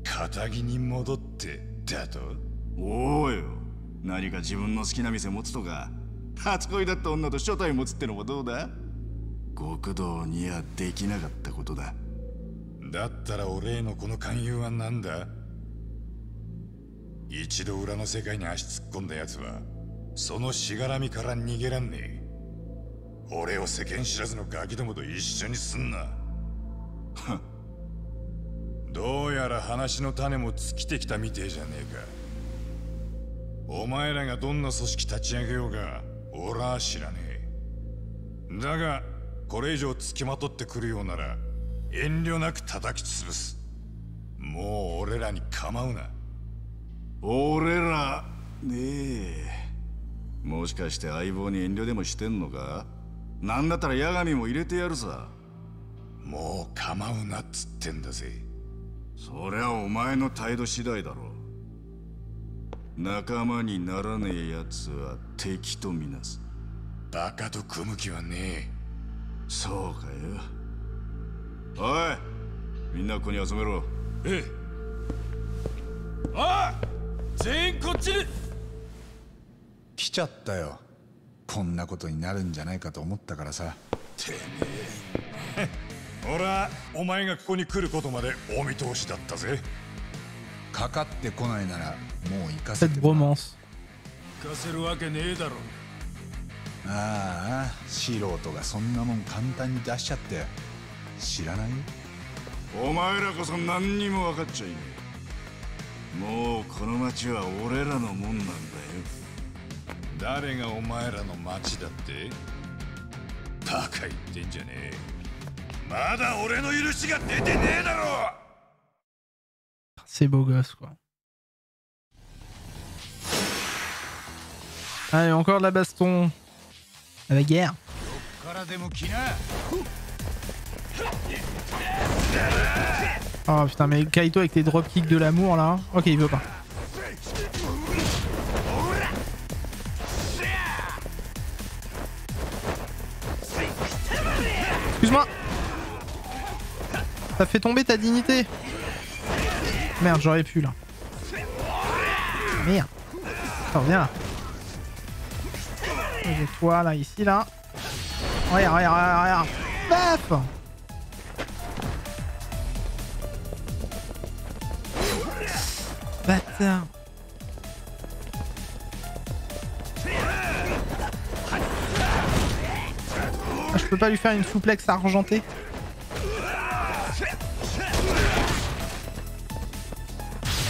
仇に戻ってだと？おうよ、何か自分の好きな店持つとか、初恋だった女と初対持つってのもどうだ？極道にはできなかったことだ。だったら俺へのこの勧誘は何だ？一度裏の世界に足突っ込んだ奴はそのしがらみから逃げらんねえ。俺を世間知らずのガキどもと一緒にすんな。どうやら話の種も尽きてきたみてえじゃねえか。お前らがどんな組織立ち上げようが俺は知らねえ。だがこれ以上付きまとってくるようなら遠慮なく叩き潰す。もう俺らに構うな。俺らねえ、もしかして相棒に遠慮でもしてんのか？なんだったら八神も入れてやるさ。もう構うなっつってんだぜ。そりゃお前の態度次第だろ。仲間にならねえ奴は敵とみなす。バカと組む気はねえ。そうかよ。おい、みんなここに集めろ。ええ。おい、全員こっちに。来ちゃったよ。こんなことになるんじゃないかと思ったからさ。てめえ。俺はお前がここに来ることまでお見通しだったぜ。かかってこないならもう行かせて。ロマンス。行かせるわけねえだろ。ああ、素人がそんなもん簡単に出しちゃって知らないよ。お前らこそ何にも分かっちゃいねえ。もうこの町は俺らのもんなんだよ。誰がお前らの町だって？バカ言ってんじゃねえ。まだ俺の許しが出てねえだろ。C'est beau gosse quoi. Allez, encore de la baston. À la guerre. Oh putain, mais Kaito avec tes dropkicks de l'amour là. Ok, il veut pas. Excuse-moi. T'as fait tomber ta dignité. Merde, j'aurais pu là. Merde. Attends, viens là. J'ai toi là, ici là. Regarde, regarde, regarde. Paf. Bâtard. Ah, je peux pas lui faire une souplex argentée.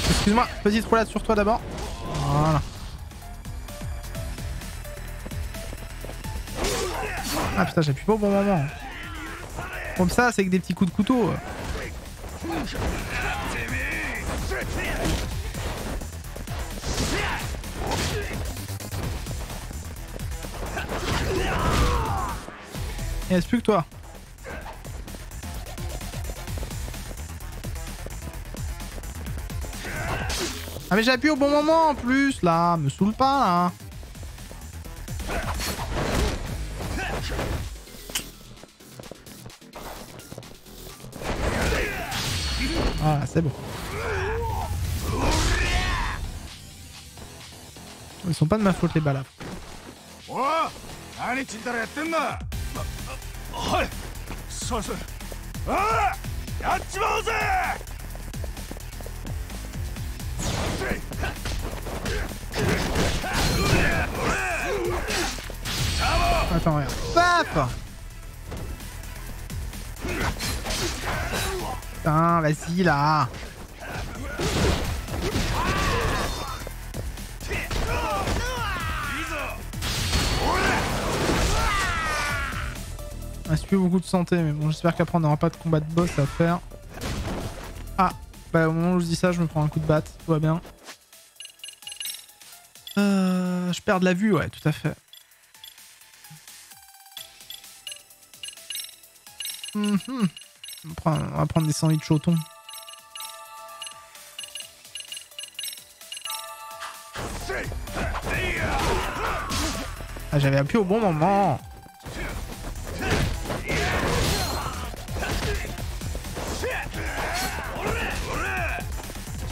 Excuse-moi, petite roulade sur toi d'abord. Voilà. Ah putain, j'appuie pas au bon moment. Comme ça, c'est que des petits coups de couteau. Il reste plus que toi. Ah mais j'appuie au bon moment en plus là, me saoule pas là. Voilà, c'est bon. Ils sont pas de ma faute les balles. Attends, regarde. Paf! Putain, vas-y là. Il reste plus beaucoup de santé, mais bon, j'espère qu'après on n'aura pas de combat de boss à faire. Ah, bah au moment où je dis ça, je me prends un coup de batte, tout va bien. Je perds de la vue, ouais, tout à fait. On va prendre des sandwichs chotons. Ah, j'avais appuyé au bon moment.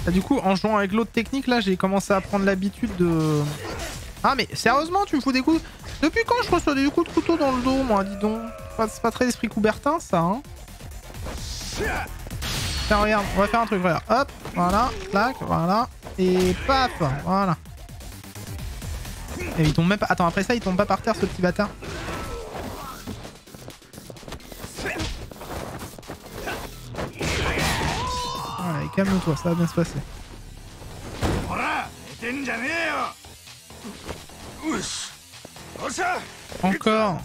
Ah, du coup, en jouant avec l'autre technique, là, j'ai commencé à prendre l'habitude de... Ah, mais sérieusement, tu me fous des coups... Depuis quand je reçois des coups de couteau dans le dos, moi, dis donc. C'est pas très esprit Coubertin, ça, hein. Tiens, regarde, on va faire un truc, regarde. Hop, voilà, clac, voilà. Et paf, voilà. Et il tombe même pas... Attends, après ça, il tombe pas par terre, ce petit bâtard. Voilà, et calme-toi, ça va bien se passer. Encore.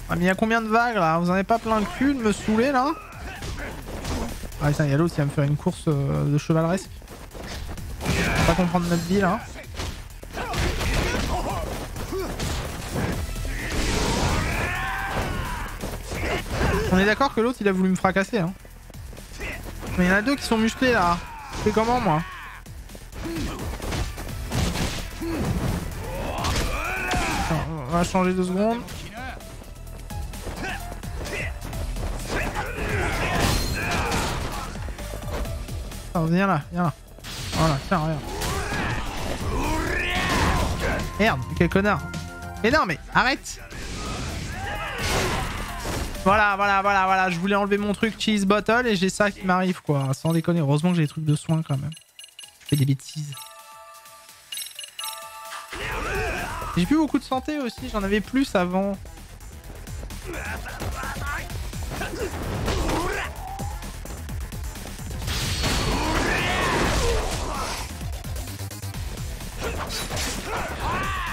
Ah, mais il y a combien de vagues là? Vous en avez pas plein le cul de me saouler là? Ah putain, il y a l'autre qui va me faire une course de chevaleresque. Faut pas comprendre notre vie là. On est d'accord que l'autre il a voulu me fracasser hein. Mais il y en a deux qui sont musclés là. Je fais comment moi? Attends, on va changer 2 secondes. Attends, viens là, viens là. Voilà, tiens, regarde. Merde, quel connard. Mais non, mais arrête. Voilà, je voulais enlever mon truc cheese bottle et j'ai ça qui m'arrive quoi, sans déconner. Heureusement que j'ai des trucs de soins quand même. Je fais des bêtises. J'ai plus beaucoup de santé aussi, j'en avais plus avant.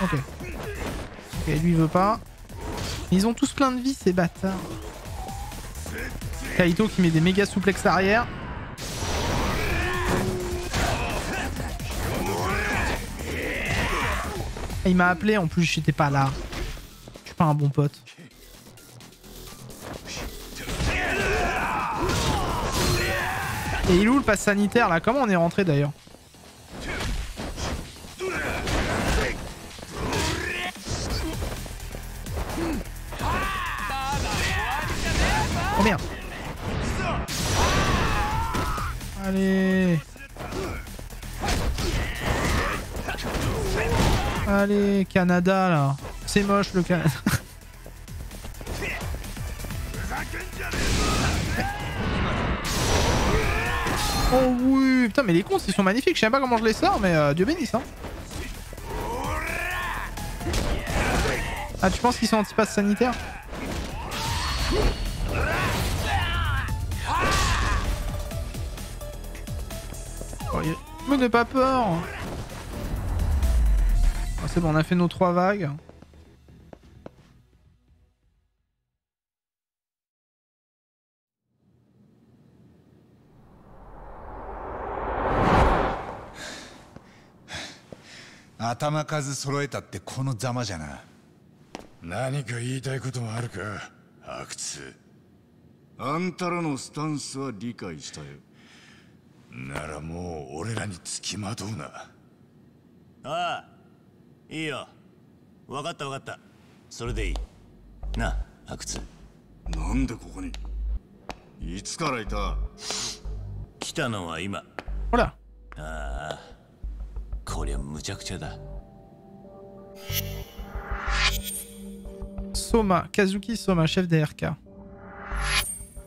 Ok. Ok, lui il veut pas. Ils ont tous plein de vie ces bâtards. Kaito qui met des méga souplexes arrière. Il m'a appelé en plus, j'étais pas là. Je suis pas un bon pote. Et il est où le pass sanitaire là? Comment on est rentré d'ailleurs? Oh merde. Allez. Allez, Canada là. C'est moche le Canada. Oh oui. Putain mais les cons ils sont magnifiques. Je sais même pas comment je les sors mais Dieu bénisse hein. Ah tu penses qu'ils sont anti-pass sanitaire? Oh, mais n'aie pas peur. Oh, c'est bon, on a fait nos 3 vagues.頭数揃えたってこのざまじゃな。何か言いたいこともあるか、阿久津。あんたらのスタンスは理解したよ。ならもう俺らにつきまとうな。ああ、いいよ。分かった分かった。それでいい。なあ、阿久津。なんでここに？いつからいた？来たのは今。ほら。ああ、こりゃむちゃくちゃだ。Soma, Kazuki Soma, chef des RK.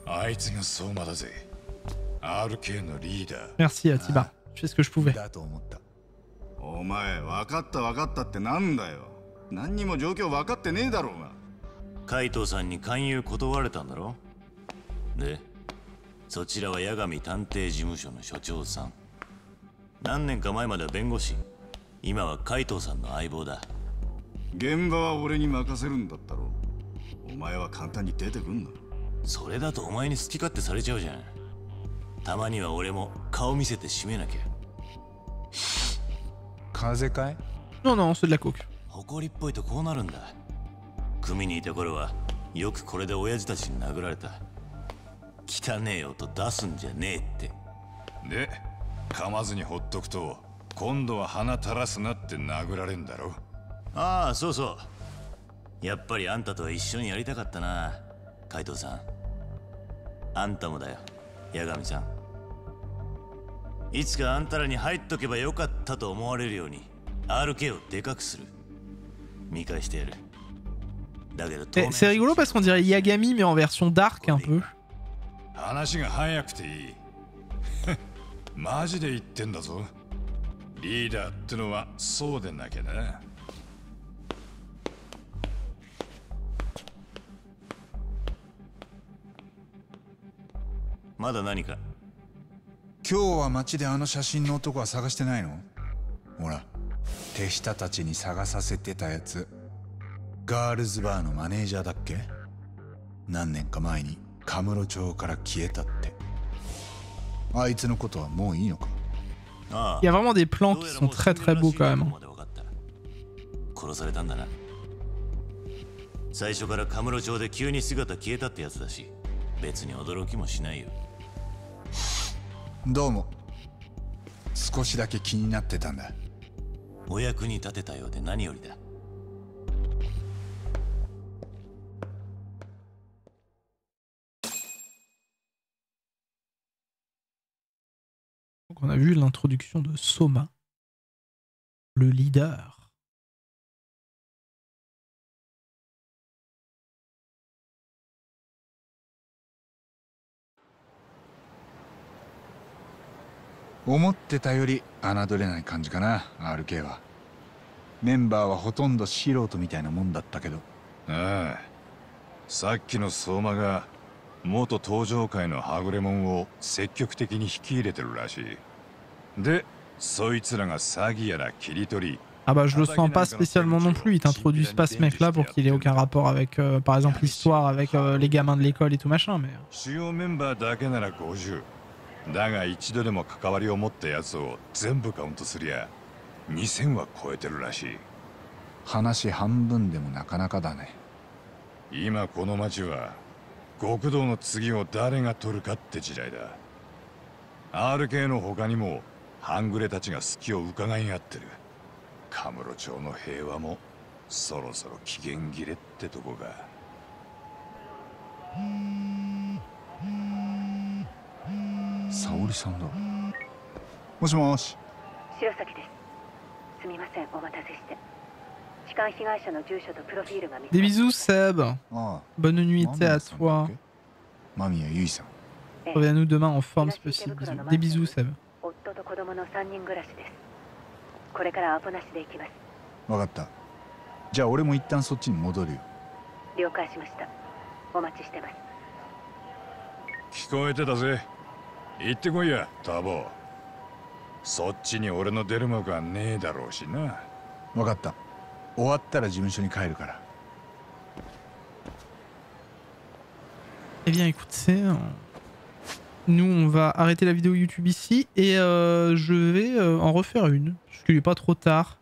あいつが相馬だぜ。RK のリーダー。Merci Atiba. Je fais ce que je pouvais. お前、分かったってなんだよ。何にも状況分かってねえだろうが。海藤さんに勧誘断られたんだろ。で、そちらは八神探偵事務所の所長さん。何年か前までは弁護士。今は海藤さんの相棒だ。現場は俺に任せるんだったろ。お前は簡単に出てくんな。それだとお前に好き勝手されちゃうじゃん。たまには俺も顔見せて締めなきゃ。風邪かい？ Non, non, c'est de la coke. 誇りっぽいとこうなるんだ。組にいた頃はよくこれで親父たちに殴られた。汚ねえ音出すんじゃねえって。で、噛まずにほっとくと今度は鼻垂らすなって殴られんだろ。ああ、そうそう。やっぱりあんたとは一緒にやりたかったな、海藤さん。あんたもだよ、八神さん。いつかあんたらに入っとけばよかったと思われるように RK をでかくする。見返してやる。だけど C'est rigolo parce qu'on dirait Yagami mais en version dark un peu. 話が早くていい。マジで言ってんだぞ。リーダーってのはそうでなきゃな。まだ何か？今日は街であの写真の男は探してないの？ほら、手下たちに探させてたやつ。ガールズバーのマネージャーだっけ？何年か前にカムロ町から消えたって。あいつのことはもういいのか？Il y a vraiment des plans qui sont très très beaux quand même. 殺されたんだな。最初からカムロ町で急に姿消えたってやつだし、別に驚きもしないよ。どうも。少しだけ気になってたんだ。お役に立てたようで何よりだ。Donc on a vu l'introduction de Soma, le leader. « 思ってたより侮れない感じかな、RK は。メンバーはほとんど素人みたいなもんだったけど。ああ、さっきの相馬が元登場界のはぐれ者を積極的に引き入れてるらしい。で、そいつらが詐欺やら切り取り。Ah bah je le sens pas spécialement non plus, ils t'introduisent pas ce mec là pour qu'il ait aucun rapport avec par exemple l'histoire avec les gamins de l'école et tout machin mais... 主要メンバーだけなら50。だが一度でも関わりを持ったやつを全部カウントすりゃ2000は超えてるらしい。話半分でもなかなかだね。今この町は極道の次を誰が取るかって時代だ。 RK の他にも半グレたちが隙を伺い合ってる。カムロ町の平和もそろそろ期限切れってとこか。沙織さんだ。もしもし。白崎です。すみません、お待たせして。痴漢被害者の住所とプロフィールが見つか Des bisous Seb. Bonne nuitée à toi. Mamiya Yuiさん。 Reviens-nous demain en forme si possible. Des bisous Seb. 夫と子供の3人暮らしです。これからアポなしで行きます。わかった。じゃあ俺も一旦そっちに戻るよ。了解しました。お待ちしてます。聞こえてたぜ。行ってこいや、タボ。そっちに俺の出る幕はねえだろうしな。わかった。終わったら事務所に帰るから。Eh bien écoutez, nous on va arrêter la vidéo YouTube ici et je vais en refaire une. Parce qu'il est pas trop tard.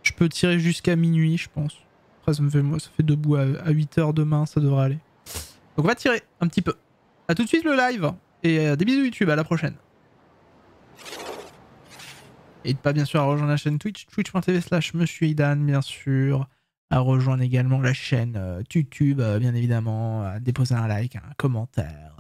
Je peux tirer jusqu'à minuit je pense. Après ça fait debout à 8h demain, ça devrait aller. Donc on va tirer un petit peu. A tout de suite le live et des bisous YouTube, à la prochaine. N'hésite pas bien sûr à rejoindre la chaîne Twitch, twitch.tv/MonsieurIdan bien sûr. À rejoindre également la chaîne YouTube bien évidemment, à déposer un like, un commentaire.